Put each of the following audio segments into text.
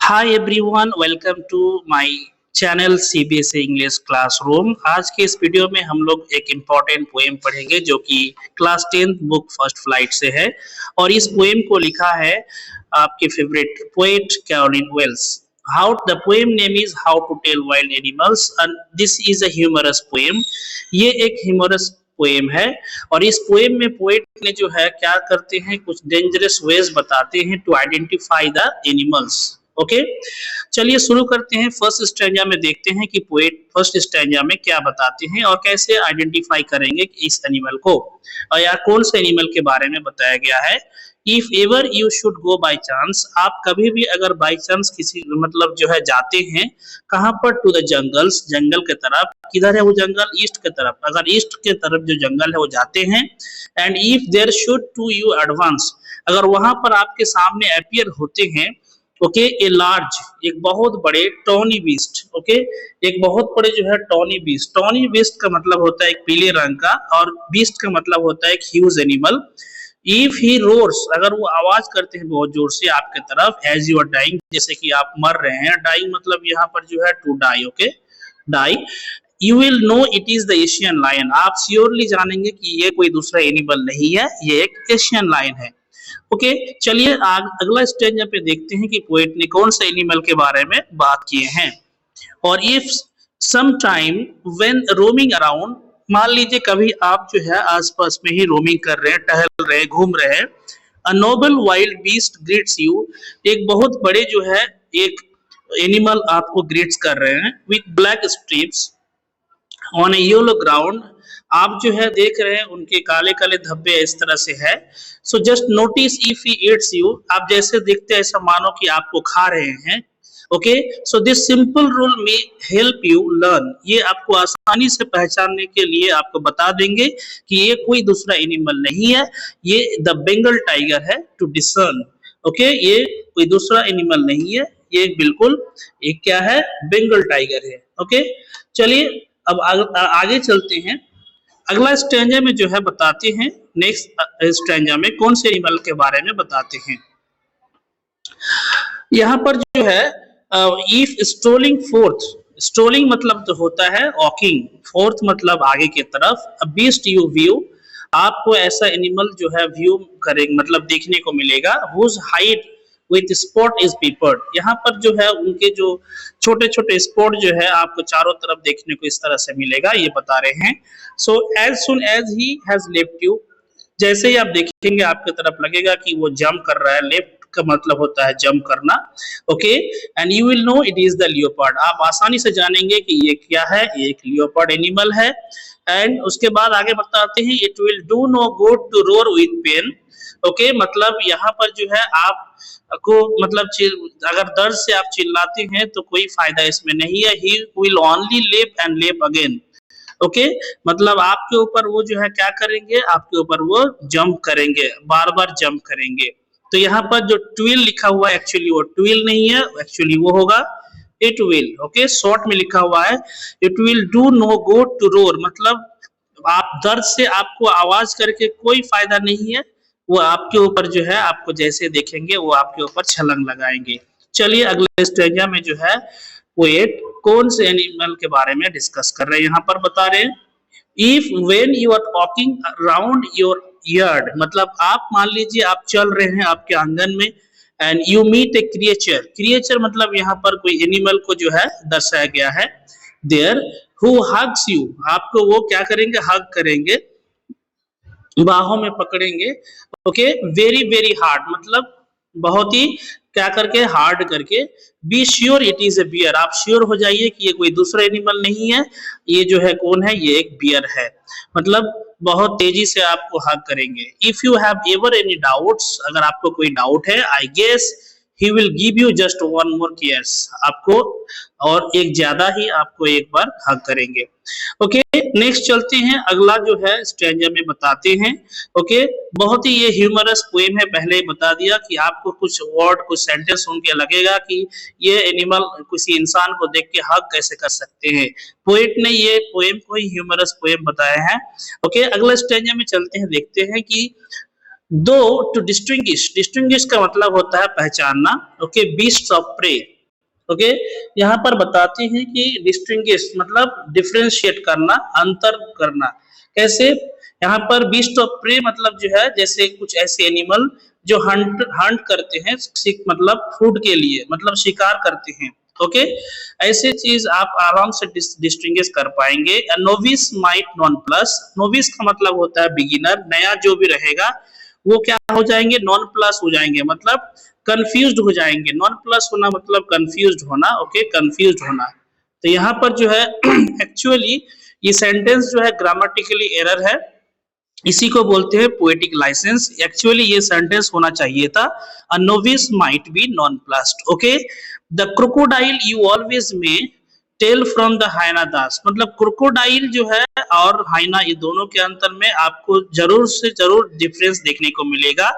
Hi everyone, welcome to my channel CBSE English classroom. आज के इस वीडियो में हम लोग एक इम्पॉर्टेंट पोएम पढ़ेंगे जो कि class 10th book first flight से है। और इस पोएम को लिखा है आपके favourite poet Carolyn Wells. How the poem name is how to tell wild animals and this is a humorous poem. ये एक ह्यूमरस पोएम है और इस पोएम में पोएट ने जो है क्या करते हैं, कुछ डेंजरस वेज बताते हैं to identify the animals. Okay, चलिए शुरू करते हैं। फर्स्ट स्टैंजा में देखते हैं कि पोएट फर्स्ट स्टैंजा में क्या बताते हैं और कैसे आइडेंटिफाई करेंगे इस एनिमल को, और या कौन से एनिमल के बारे में बताया गया है। If ever you should go by chance, आप कभी भी अगर बाय चांस किसी मतलब जो है जाते हैं कहां पर, टू द जंगल्स, जंगल के तरफ। किधर है वो जंगल? ईस्ट के तरफ। अगर ईस्ट के तरफ जो जंगल है वो जाते हैं, and if there should to you advance, अगर वहां पर आपके सामने अपीयर होते हैं, ओके, ए लार्ज, एक बहुत बड़े, टॉनी बीस्ट, ओके, एक बहुत बड़े जो है टॉनी बीस्ट। टॉनी बीस्ट का मतलब होता है एक पीले रंग का, और बीस्ट का मतलब होता है एक huge animal. If he roars, अगर वो आवाज करते हैं बहुत जोर से आपके तरफ, एज यू आर डाइंग, जैसे कि आप मर रहे हैं। डाइंग मतलब यहाँ पर जो है to die, okay, die. You will know it is the Asian lion, आप श्योरली जानेंगे कि ये कोई दूसरा एनिमल नहीं है, ये एक एशियन लायन है। ओके, चलिए अगला स्टेज पे देखते हैं कि पोएट ने कौन से एनिमल के बारे में बात किए हैं। और if some time when roaming around, मान लीजिए कभी आप जो है आसपास में ही रोमिंग कर रहे हैं, टहल रहे हैं, घूम रहे हैं। अ Nobel wild beast greets you, एक बहुत बड़े जो है एक एनिमल आपको ग्रीट्स कर रहे हैं, with black strips on A yellow ground, आप जो है देख रहे हैं उनके काले काले धब्बे इस तरह से है। So just notice if he eats you, आप जैसे देखते हैं ऐसा मानो कि आपको खा रहे हैं। Okay, so this simple rule में हेल्प यू लर्न, ये आपको आसानी से पहचानने के लिए आपको बता देंगे कि ये कोई दूसरा एनिमल नहीं है, ये द बंगाल टाइगर है, टू डिसर्न। ओके, ये कोई दूसरा एनिमल नहीं है, ये बिल्कुल एक क्या है, बंगाल टाइगर है। ओके, चलिए अब आगे चलते हैं। अगला स्टैंजा में जो है बताते हैं, नेक्स्ट स्टैंजा में कौन से एनिमल के बारे में बताते हैं। यहाँ पर जो है इफ स्ट्रोलिंग फोर्थ, स्ट्रोलिंग मतलब तो होता है वॉकिंग, फोर्थ मतलब आगे की तरफ। बीस्ट यू व्यू, आपको ऐसा एनिमल जो है व्यू करेंगे मतलब देखने को मिलेगा। Whose hide with spot is peppered, यहाँ पर जो है उनके जो छोटे छोटे स्पॉट जो है आपको चारों तरफ देखने को इस तरह से मिलेगा, ये बता रहे हैं। So as soon as he has left you, जैसे ही आप देखेंगे आपके तरफ लगेगा कि वो जंप कर रहा है। लेफ्ट का मतलब होता है जंप करना। Okay, and you will know it is the leopard, आप आसानी से जानेंगे कि ये क्या है, ये एक लियोपार्ड एनिमल है। एंड उसके बाद आगे बताते हैं, it will do no good to roar with pain. Okay, मतलब यहाँ पर जो है आप को मतलब अगर दर्द से आप चिल्लाते हैं तो कोई फायदा इसमें नहीं है। ही विल ओनली लेप एंड लेप अगेन। ओके, मतलब आपके ऊपर वो जो है क्या करेंगे, आपके ऊपर वो जंप करेंगे, बार बार जंप करेंगे। तो यहाँ पर जो ट्विल लिखा हुआ है एक्चुअली वो ट्विल नहीं है, एक्चुअली वो होगा इट विल। ओके, शॉर्ट में लिखा हुआ है it will do no good to roar, मतलब आप दर्द से आपको आवाज करके कोई फायदा नहीं है, वो आपके ऊपर जो है आपको जैसे देखेंगे वो आपके ऊपर छलांग लगाएंगे। चलिए अगले स्टेज में जो है पोएट कौन से एनिमल के बारे में डिस्कस कर रहे हैं, यहाँ पर बता रहे हैं। If when you are walking around your yard, मतलब आप मान लीजिए आप चल रहे हैं आपके आंगन में, and you meet a creature, creature मतलब यहाँ पर कोई एनिमल को जो है दर्शाया गया है। देयर हु हग्स यू, आपको वो क्या करेंगे, हग करेंगे, बाहों में पकड़ेंगे। ओके, वेरी वेरी हार्ड मतलब बहुत ही क्या करके, हार्ड करके। Be sure it is a bear, आप श्योर हो जाइए कि ये कोई दूसरा एनिमल नहीं है, ये जो है कौन है, ये एक बियर है, मतलब बहुत तेजी से आपको हग करेंगे। If you have ever any doubts, अगर आपको कोई डाउट है, I guess he will give you just one more caress, आपको और एक ज्यादा ही आपको एक बार हग करेंगे। ओके, नेक्स्ट चलते हैं, अगला जो है स्टैंजा में बताते हैं। ओके, बहुत ही ये ह्यूमरस पोएम है, पहले ही बता दिया कि आपको कुछ वर्ड कुछ सेंटेंस सुन के लगेगा कि ये एनिमल किसी इंसान को देख के हग कैसे कर सकते हैं। पोएट ने ये पोएम को ही ह्यूमरस पोएम बताया है। ओके, अगला स्टैंजा में चलते हैं, देखते हैं कि दो टू डिस्टिंग्विश, डिस्टिंग्विश का मतलब होता है पहचानना। Okay, beasts of prey, okay, यहाँ पर बताते हैं कि डिस्टिंग्विश मतलब डिफरेंशिएट करना, अंतर करना। कैसे? यहाँ पर बीस्ट ऑफ प्रे मतलब जो है जैसे कुछ ऐसे एनिमल जो हंट हंट करते हैं, मतलब फूड के लिए, मतलब शिकार करते हैं। ओके, ऐसे चीज आप आराम से डिस्टिंग्विश कर पाएंगे। Novice might non plus, novice का मतलब होता है बिगिनर, नया जो भी रहेगा वो क्या हो जाएंगे, नॉन प्लस हो जाएंगे, मतलब कंफ्यूज्ड हो जाएंगे। नॉन प्लस होना मतलब कंफ्यूज्ड होना। ओके, कंफ्यूज्ड होना। तो यहाँ पर जो है एक्चुअली ये सेंटेंस जो है ग्रामेटिकली एरर है, इसी को बोलते हैं पोएटिक लाइसेंस। एक्चुअली ये सेंटेंस होना चाहिए था अ novice might be non plussed. Okay, the crocodile you always में टेल फ्रॉम द हाइना दास, मतलब क्रोकोडाइल जो है और हाइना, ये दोनों के अंतर में आपको जरूर से जरूर डिफरेंस देखने को मिलेगा।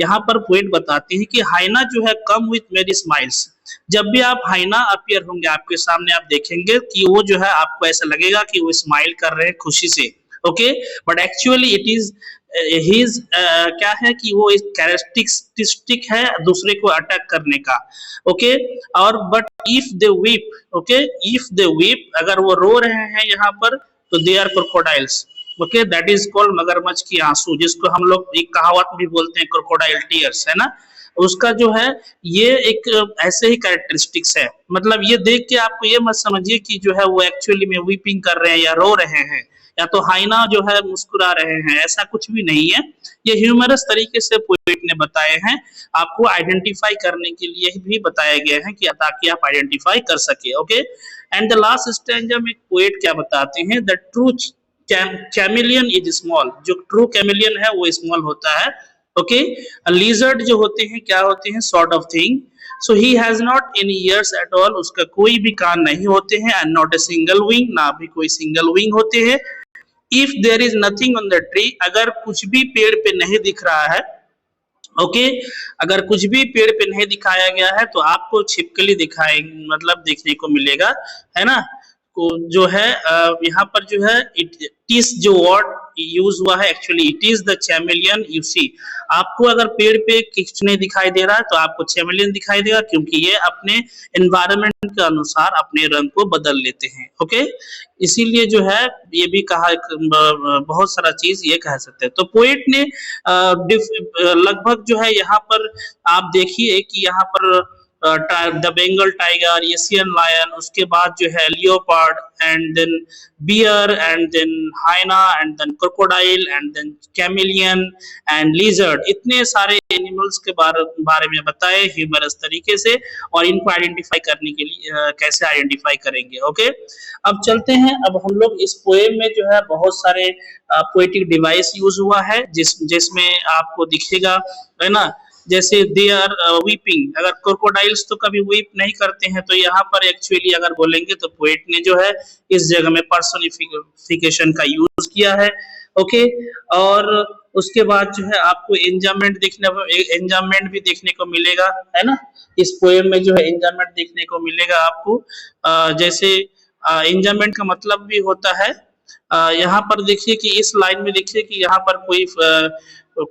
यहाँ पर पोएट बताते हैं कि हाइना जो है कम विथ मेरी स्माइल्स, जब भी आप हाइना अपीयर होंगे आपके सामने, आप देखेंगे कि वो जो है आपको ऐसा लगेगा कि वो स्माइल कर रहे हैं खुशी से। Okay, but actually it is his क्या है कि वो एक कैरेक्टरिस्टिक है दूसरे को अटैक करने का। ओके, और but if they weep, okay, if they weep, अगर वो रो रहे हैं यहाँ पर तो they are crocodiles. Okay, that is called मगरमच्छ की आंसू, जिसको हम लोग एक कहावत भी बोलते हैं क्रोकोडाइल टीयर्स, है ना। उसका जो है ये एक ऐसे ही कैरेक्टरिस्टिक्स है, मतलब ये देख के आपको ये मत समझिए कि जो है वो एक्चुअली में वीपिंग कर रहे हैं या रो रहे हैं या तो हाइना जो है मुस्कुरा रहे हैं, ऐसा कुछ भी नहीं है। ये ह्यूमरस तरीके से पोएट ने बताए हैं, आपको आइडेंटिफाई करने के लिए भी बताए गए हैं कि ताकि आप आइडेंटिफाई कर सके। Okay, and the last stanza में पोएट क्या बताते हैं, the true chameleon is small, जो ट्रू कैमिलियन है वो स्मॉल होता है। ओके, लिजर्ड जो होते हैं क्या होते हैं, sort of thing. So he has not any ears at all, उसका कोई भी कान नहीं होते हैं, and not a single wing, ना भी कोई सिंगल विंग होते हैं। If there is nothing on the tree, अगर कुछ भी पेड़ पे नहीं दिख रहा है, ओके, अगर कुछ भी पेड़ पे नहीं दिखाया गया है तो आपको छिपकली दिखाए, मतलब देखने को मिलेगा, है ना। को जो है यहाँ पर जो है इट इज जो वर्ड यूज हुआ है, actually it is the chameleon you see. आपको अगर पेड़ पे कुछ नहीं दिखाई दे रहा है तो आपको चैमेलियन दिखाई देगा, क्योंकि ये अपने एनवायरनमेंट के अनुसार अपने रंग को बदल लेते हैं। ओके, इसीलिए जो है ये भी कहा, बहुत सारा चीज ये कह सकते हैं। तो पोएट ने लगभग जो है यहाँ पर आप देखिए कि यहाँ पर the Bengal tiger, Asian lion, उसके बाद जो है leopard, and then bear, and then hyena, and then crocodile, and then chameleon and lizard, इतने सारे एनिमल्स के बारे में बताए ह्यूमरस तरीके से, और इनको आइडेंटिफाई करने के लिए कैसे आइडेंटिफाई करेंगे। ओके, अब चलते हैं, अब हम लोग इस पोएम में जो है बहुत सारे पोएटिक डिवाइस यूज हुआ है, जिसमें आपको दिखेगा, है ना, जैसे दे आर वीपिंग, अगर क्रोकोडाइल्स तो कभी वीप नहीं करते हैं, तो यहाँ पर एक्चुअली अगर बोलेंगे तो पोएट ने जो है इस जगह में पर्सोनिफिकेशन का यूज किया है। ओके, और उसके बाद जो है आपको एंजाममेंट भी देखने को मिलेगा, है ना। इस पोएम में जो है एंजाममेंट देखने को मिलेगा आपको, जैसे एंजाममेंट का मतलब भी होता है, यहाँ पर देखिए कि इस लाइन में देखिए कि यहाँ पर कोई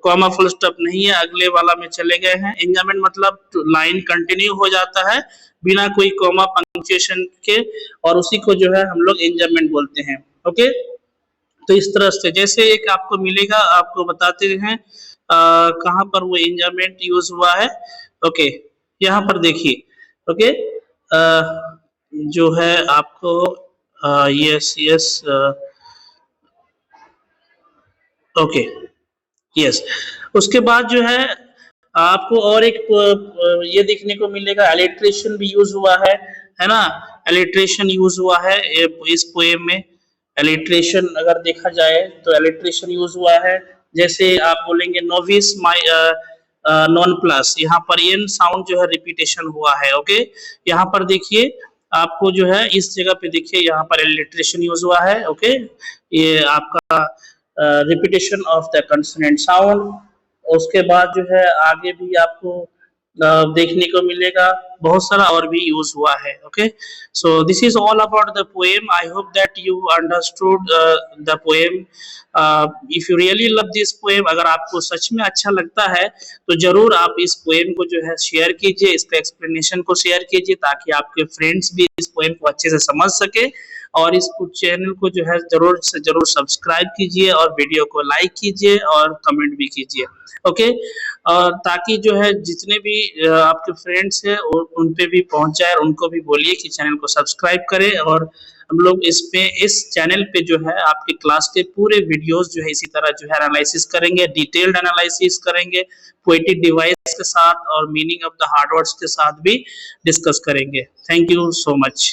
कॉमा फुल स्टॉप नहीं है, अगले वाला में चले गए हैं। एंजाममेंट मतलब लाइन कंटिन्यू हो जाता है बिना कोई कॉमा पंक्चुएशन के, और उसी को जो है हम लोग एंजाममेंट बोलते हैं। ओके, तो इस तरह से जैसे एक आपको मिलेगा, आपको बताते हैं कहाँ पर वो एंजाममेंट यूज हुआ है। ओके, यहाँ पर देखिए। ओके, जो है आपको यस यस, ओके, यस, उसके बाद जो है आपको और एक ये देखने को मिलेगा, एलिट्रेशन भी यूज हुआ है ना। एलिट्रेशन यूज हुआ है इस पोएम में। एलिट्रेशन अगर देखा जाए तो एलिट्रेशन यूज हुआ है, जैसे आप बोलेंगे नोविस माई नॉन प्लस, यहाँ पर एन साउंड जो है रिपीटेशन हुआ है। ओके, यहाँ पर देखिए आपको जो है इस जगह पे देखिए यहाँ पर एलिट्रेशन यूज हुआ है। ओके, ये आपका repetition of the consonant sound. उसके बाद जो है आगे भी आपको देखने को मिलेगा, बहुत सारा और भी यूज हुआ है। Okay, so this is all about the poem. I hope that you understood the poem. If you really love this poem, अगर आपको सच में अच्छा लगता है तो जरूर आप इस पोएम को जो है शेयर कीजिए, इसके एक्सप्लेनेशन को शेयर कीजिए, ताकि आपके फ्रेंड्स भी इस पोएम को अच्छे से समझ सके। और इस चैनल को जो है जरूर से जरूर सब्सक्राइब कीजिए और वीडियो को लाइक कीजिए और कमेंट भी कीजिए। ओके, और ताकि जो है जितने भी आपके फ्रेंड्स हैं उन पे भी पहुंच जाए, और उनको भी बोलिए कि चैनल को सब्सक्राइब करें। और हम लोग इस चैनल पे जो है आपके क्लास के पूरे वीडियोस जो है इसी तरह जो है एनालिसिस करेंगे, डिटेल्ड एनालिसिस करेंगे, पोएटिक डिवाइस के साथ और meaning of the hard words के साथ भी डिस्कस करेंगे। Thank you so much.